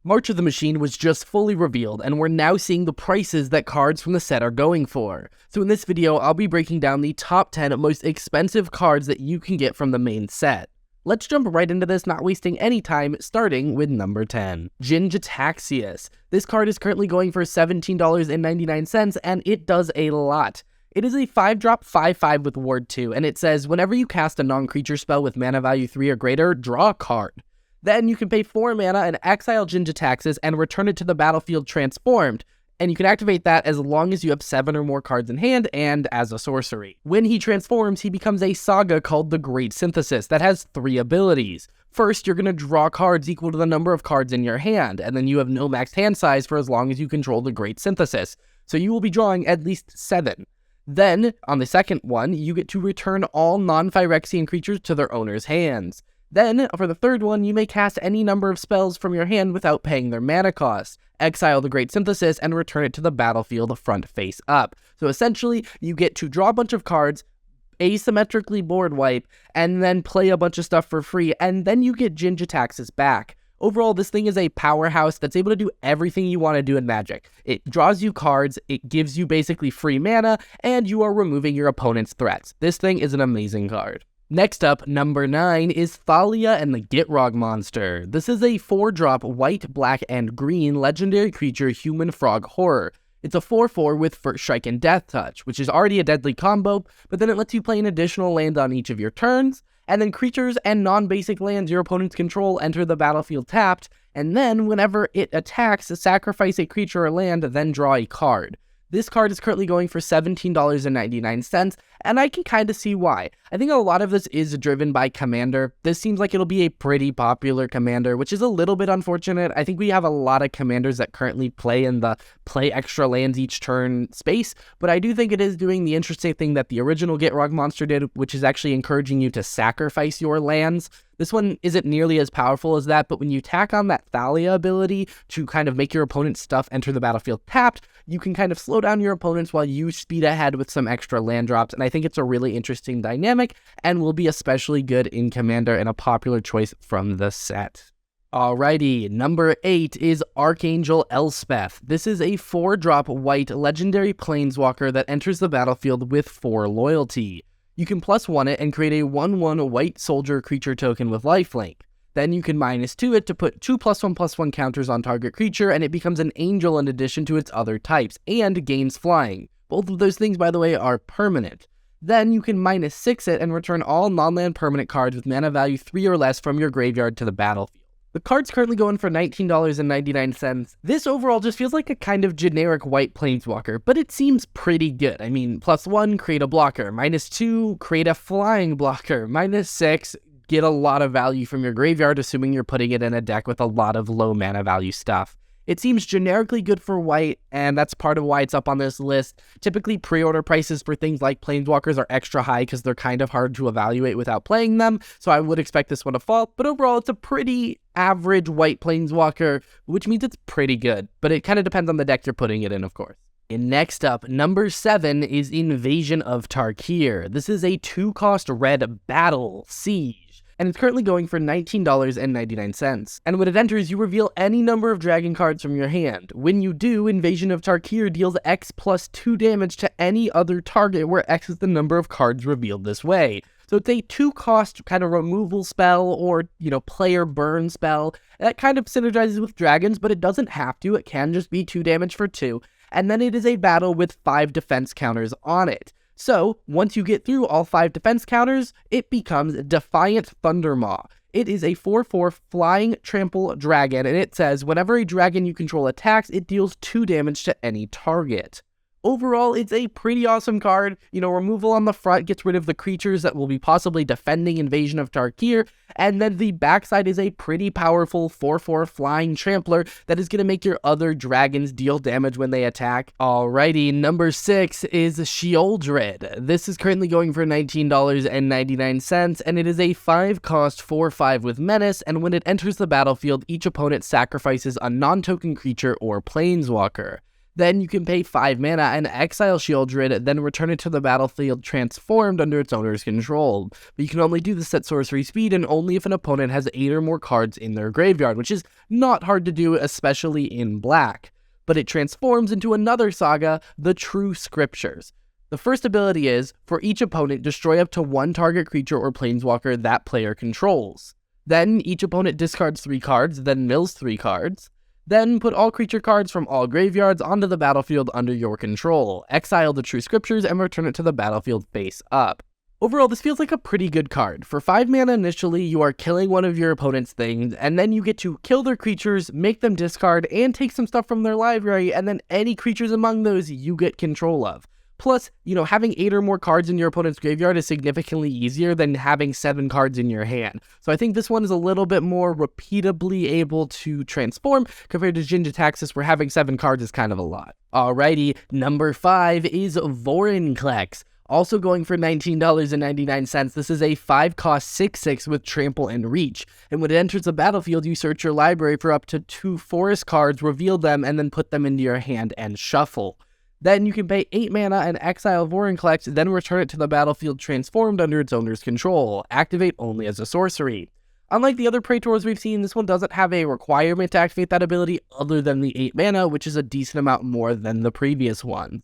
March of the Machine was just fully revealed, and we're now seeing the prices that cards from the set are going for. So in this video, I'll be breaking down the top 10 most expensive cards that you can get from the main set. Let's jump right into this, not wasting any time, starting with number 10. Jin Gitaxias. This card is currently going for $17.99, and it does a lot. It is a 5-drop 5/5 with Ward 2, and it says, whenever you cast a non-creature spell with mana value 3 or greater, draw a card. Then you can pay 4 mana and exile Jin Gitaxias and return it to the battlefield transformed, and you can activate that as long as you have 7 or more cards in hand and as a sorcery. When he transforms, he becomes a saga called the Great Synthesis that has 3 abilities. First, you're going to draw cards equal to the number of cards in your hand, and then you have no maxed hand size for as long as you control the Great Synthesis, so you will be drawing at least 7. Then, on the second one, you get to return all non-Phyrexian creatures to their owner's hands. Then, for the third one, you may cast any number of spells from your hand without paying their mana cost, exile the Great Synthesis, and return it to the battlefield front face up. So essentially, you get to draw a bunch of cards, asymmetrically board wipe, and then play a bunch of stuff for free, and then you get Jin Gitaxias back. Overall, this thing is a powerhouse that's able to do everything you want to do in Magic. It draws you cards, it gives you basically free mana, and you are removing your opponent's threats. This thing is an amazing card. Next up, number 9 is Thalia and the Gitrog monster. This is a 4-drop white, black, and green legendary creature human frog horror. It's a 4/4 with First Strike and Death Touch, which is already a deadly combo, but then it lets you play an additional land on each of your turns, and then creatures and non-basic lands your opponents control enter the battlefield tapped, and then whenever it attacks, sacrifice a creature or land, then draw a card. This card is currently going for $17.99, and I can kind of see why. I think a lot of this is driven by Commander. This seems like it'll be a pretty popular Commander, which is a little bit unfortunate. I think we have a lot of Commanders that currently play in the play extra lands each turn space, but I do think it is doing the interesting thing that the original Gitrog monster did, which is actually encouraging you to sacrifice your lands. This one isn't nearly as powerful as that, but when you tack on that Thalia ability to kind of make your opponent's stuff enter the battlefield tapped, you can kind of slow down your opponents while you speed ahead with some extra land drops, and I think it's a really interesting dynamic, and will be especially good in Commander and a popular choice from the set. Alrighty, number 8 is Archangel Elspeth. This is a 4-drop white legendary planeswalker that enters the battlefield with 4 loyalty. You can +1 it and create a 1/1 white soldier creature token with lifelink. Then you can -2 it to put 2 +1/+1 counters on target creature, and it becomes an angel in addition to its other types, and gains flying. Both of those things, by the way, are permanent. Then you can -6 it and return all non-land permanent cards with mana value 3 or less from your graveyard to the battlefield. The card's currently going for $19.99. This overall just feels like a kind of generic white planeswalker, but it seems pretty good. I mean, +1, create a blocker. -2, create a flying blocker. -6, get a lot of value from your graveyard, assuming you're putting it in a deck with a lot of low mana value stuff. It seems generically good for white, and that's part of why it's up on this list. Typically, pre-order prices for things like planeswalkers are extra high because they're kind of hard to evaluate without playing them, so I would expect this one to fall, but overall, it's a pretty average white planeswalker, which means it's pretty good, but it kind of depends on the deck you're putting it in, of course. And next up, number 7 is Invasion of Tarkir. This is a 2-cost red battle siege, and it's currently going for $19.99. And when it enters, you reveal any number of dragon cards from your hand. When you do, Invasion of Tarkir deals X +2 damage to any other target, where X is the number of cards revealed this way. So it's a 2-cost kind of removal spell or, player burn spell. That kind of synergizes with dragons, but it doesn't have to. It can just be 2 damage for 2. And then it is a battle with 5 defense counters on it. So, once you get through all 5 defense counters, it becomes Defiant Thundermaw. It is a 4/4 flying trample dragon, and it says, whenever a dragon you control attacks, it deals 2 damage to any target. Overall, it's a pretty awesome card. Removal on the front gets rid of the creatures that will be possibly defending Invasion of Tarkir, and then the backside is a pretty powerful 4/4 flying trampler that is going to make your other dragons deal damage when they attack. Alrighty, number 6 is Sheoldred. This is currently going for $19.99, and it is a 5-cost 4/5 with Menace, and when it enters the battlefield, each opponent sacrifices a non-token creature or planeswalker. Then you can pay 5 mana and exile Sheoldred, then return it to the battlefield transformed under its owner's control. But you can only do this at sorcery speed and only if an opponent has 8 or more cards in their graveyard, which is not hard to do, especially in black. But it transforms into another saga, the True Scriptures. The first ability is, for each opponent, destroy up to 1 target creature or planeswalker that player controls. Then, each opponent discards 3 cards, then mills 3 cards. Then, put all creature cards from all graveyards onto the battlefield under your control, exile the True Scriptures, and return it to the battlefield face up. Overall, this feels like a pretty good card. For 5 mana initially, you are killing one of your opponent's things, and then you get to kill their creatures, make them discard, and take some stuff from their library, and then any creatures among those you get control of. Plus, having 8 or more cards in your opponent's graveyard is significantly easier than having 7 cards in your hand. So I think this one is a little bit more repeatably able to transform compared to Jin Gitaxias, where having 7 cards is kind of a lot. Alrighty, number 5 is Vorinclex. Also going for $19.99, this is a 5-cost 6/6 with Trample and Reach. And when it enters the battlefield, you search your library for up to 2 forest cards, reveal them, and then put them into your hand and shuffle. Then you can pay 8 mana and exile Vorinclex, then return it to the battlefield transformed under its owner's control. Activate only as a sorcery. Unlike the other Praetors we've seen, this one doesn't have a requirement to activate that ability other than the 8 mana, which is a decent amount more than the previous ones.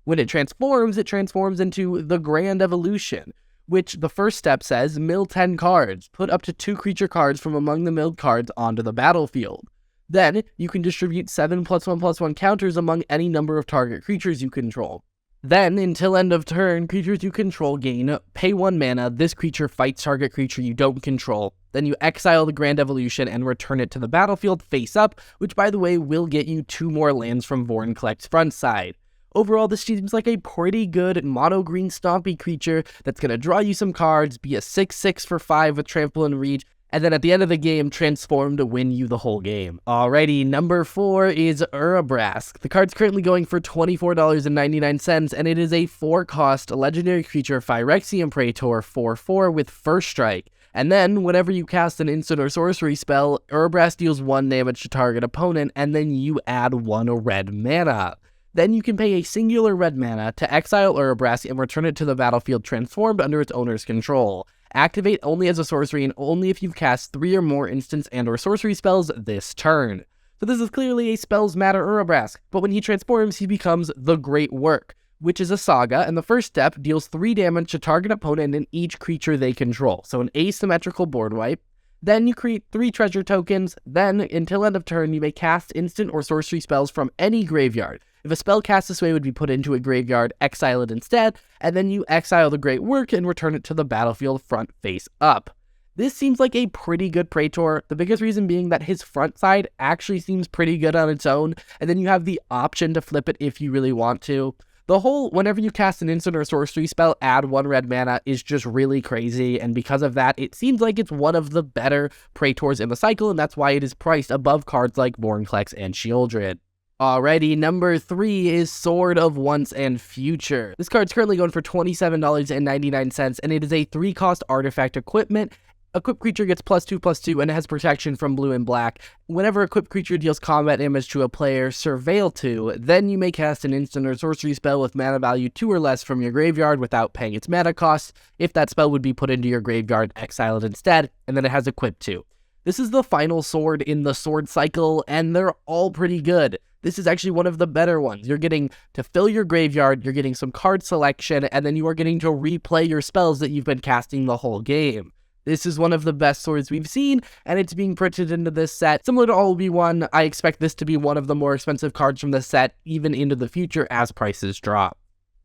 When it transforms into the Grand Evolution, which the first step says, mill 10 cards, put up to 2 creature cards from among the milled cards onto the battlefield. Then, you can distribute 7+1/+1 counters among any number of target creatures you control. Then, until end of turn, creatures you control gain, pay 1 mana, this creature fights target creature you don't control. Then you exile the Grand Evolution and return it to the battlefield face up, which by the way will get you 2 more lands from Vorinclex front side. Overall, this seems like a pretty good mono-green stompy creature that's going to draw you some cards, be a 6/6 for 5 with Trample and Reach, and then at the end of the game, transform to win you the whole game. Alrighty, number 4 is Urabrask. The card's currently going for $24.99, and it is a 4-cost legendary creature Phyrexian Praetor 4/4 with First Strike. And then, whenever you cast an instant or sorcery spell, Urabrask deals 1 damage to target opponent, and then you add 1 red mana. Then you can pay a singular red mana to exile Urabrask and return it to the battlefield transformed under its owner's control. Activate only as a sorcery and only if you've cast 3 or more instants and or sorcery spells this turn. So this is clearly a Spells Matter Urabrask, but when he transforms, he becomes the Great Work, which is a saga, and the first step deals 3 damage to target opponent and each creature they control, so an asymmetrical board wipe. Then you create 3 treasure tokens, then, until end of turn, you may cast instant or sorcery spells from any graveyard. If a spell cast this way would be put into a graveyard, exile it instead, and then you exile the Great Work and return it to the battlefield front face up. This seems like a pretty good Praetor, the biggest reason being that his front side actually seems pretty good on its own, and then you have the option to flip it if you really want to. The whole, whenever you cast an instant or sorcery spell, add 1 red mana is just really crazy, and because of that, it seems like it's one of the better Praetors in the cycle, and that's why it is priced above cards like Vorinclex and Sheoldred. Alrighty, number 3 is Sword of Once and Future. This card's currently going for $27.99, and it is a 3-cost artifact equipment. Equipped creature gets +2/+2, and it has protection from blue and black. Whenever equipped creature deals combat damage to a player, surveil 2, then you may cast an instant or sorcery spell with mana value 2 or less from your graveyard without paying its mana cost. If that spell would be put into your graveyard, exile it instead, and then it has equipped 2. This is the final sword in the sword cycle, and they're all pretty good. This is actually one of the better ones. You're getting to fill your graveyard, you're getting some card selection, and then you are getting to replay your spells that you've been casting the whole game. This is one of the best swords we've seen, and it's being printed into this set. Similar to All Be One, I expect this to be one of the more expensive cards from the set, even into the future as prices drop.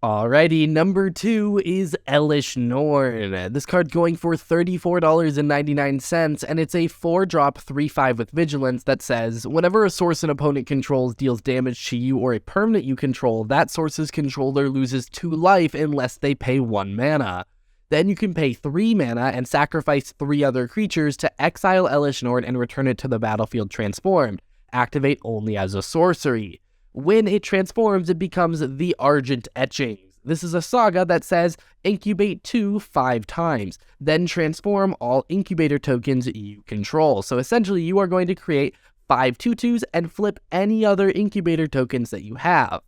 Alrighty, number 2 is Elesh Norn. This card's going for $34.99, and it's a 4-drop 3/5 with Vigilance that says, whenever a source an opponent controls deals damage to you or a permanent you control, that source's controller loses 2 life unless they pay 1 mana. Then you can pay 3 mana and sacrifice 3 other creatures to exile Elesh Norn and return it to the battlefield transformed. Activate only as a sorcery. When it transforms, it becomes the Argent Etchings. This is a saga that says, incubate 2 5 times, then transform all incubator tokens you control. So essentially, you are going to create 5 2/2s, and flip any other incubator tokens that you have.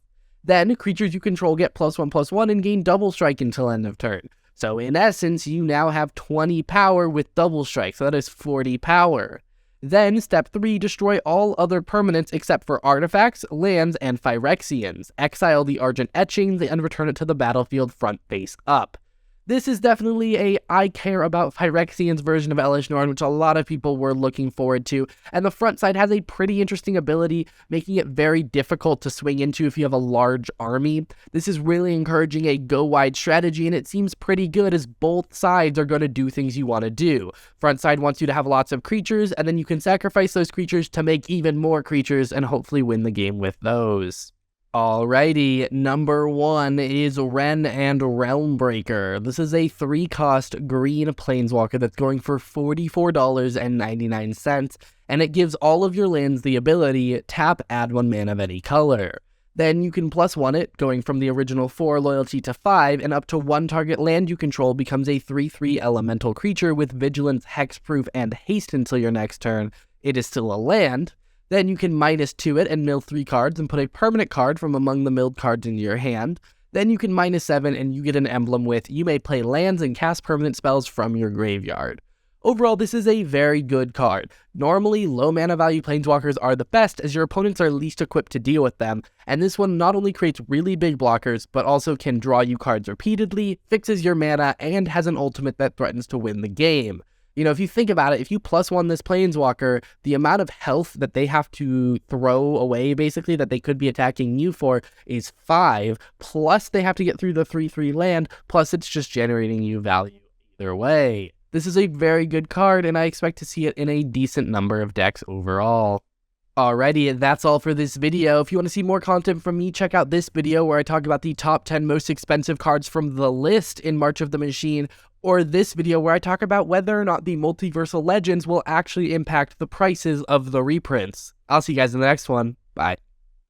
Then, creatures you control get +1/+1 and gain double strike until end of turn. So in essence, you now have 20 power with double strike, so that is 40 power. Then, step 3, destroy all other permanents except for artifacts, lands, and Phyrexians. Exile the Argent Etchings and return it to the battlefield front face up. This is definitely a I care about Phyrexians version of Elesh Norn, which a lot of people were looking forward to, and the front side has a pretty interesting ability, making it very difficult to swing into if you have a large army. This is really encouraging a go-wide strategy, and it seems pretty good as both sides are going to do things you want to do. Front side wants you to have lots of creatures, and then you can sacrifice those creatures to make even more creatures and hopefully win the game with those. Alrighty, number 1 is Wrenn and Realmbreaker. This is a 3-cost green planeswalker that's going for $44.99, and it gives all of your lands the ability tap, add 1 mana of any color. Then you can +1 it, going from the original 4 loyalty to 5, and up to 1 target land you control becomes a 3/3 elemental creature with vigilance, hexproof, and haste until your next turn. It is still a land. Then you can -2 it and mill 3 cards and put a permanent card from among the milled cards into your hand. Then you can -7 and you get an emblem with you may play lands and cast permanent spells from your graveyard. Overall, this is a very good card. Normally, low mana value planeswalkers are the best as your opponents are least equipped to deal with them, and this one not only creates really big blockers, but also can draw you cards repeatedly, fixes your mana, and has an ultimate that threatens to win the game. You know, if you think about it, if you +1 this planeswalker, the amount of health that they have to throw away, basically, that they could be attacking you for is 5, plus they have to get through the 3/3 land, plus it's just generating you value either way. This is a very good card, and I expect to see it in a decent number of decks overall. Alrighty, that's all for this video. If you want to see more content from me, check out this video where I talk about the top 10 most expensive cards from the list in March of the Machine, or this video where I talk about whether or not the Multiversal Legends will actually impact the prices of the reprints. I'll see you guys in the next one. Bye.